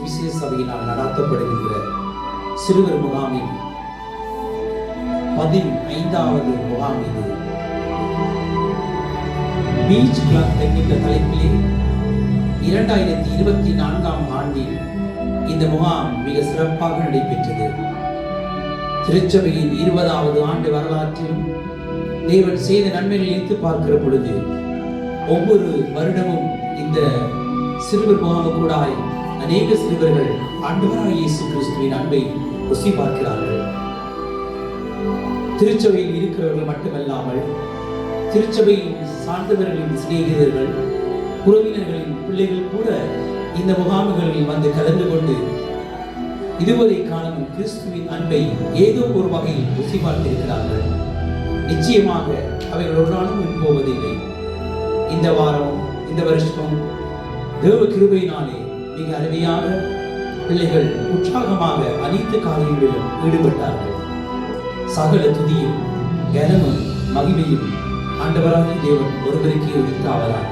விசேஷ சபையினால் நடாத்தப்படுகின்ற சிறுவர் முகாமின் 15வது முகாம் இது. பீச் கிளப் என்கின்ற தலைப்பிலே 2024ஆம் ஆண்டில் இந்த முகாம் மிக சிறப்பாக நடைபெற்றது. திருச்சபையின் 20வது ஆண்டு வரலாற்றிலும் தேவன் செய்த நன்மைகளை எடுத்து பார்க்கிற பொழுது ஒவ்வொரு வருடமும் இந்த சிறுவர் முகாமுக்கூடாய் அநேக சிறுவர்கள் ஆண்டவராகிய இயேசு கிறிஸ்துவின் அன்பை ருசி பார்க்கிறார்கள். திருச்சபையில் இருக்கிறவர்கள் மட்டுமல்லாமல் திருச்சபையின் சார்ந்தவர்களின் சிநேகிதர்கள், உறவினர்களின் பிள்ளைகள் கூட இந்த முகாம்களில் வந்து கலந்து கொண்டு இதுவரை காலமும் கிறிஸ்துவின் அன்பை ஏதோ ஒரு வகையில் ருசி பார்த்திருக்கிறார்கள். நிச்சயமாக அவைகள் ஒரு நாளும் போவதில்லை. இந்த வாரம், இந்த வருஷம் தேவ கிருபையினாலே மிக அருமையாக பிள்ளைகள் உற்சாகமாக அனைத்து காரியங்களிலும் ஈடுபட்டார்கள். சகல துதியும் கனமும் மகிமையும் ஆண்டவராகிய தேவன் ஒருவருக்கே உரித்தாவதாக.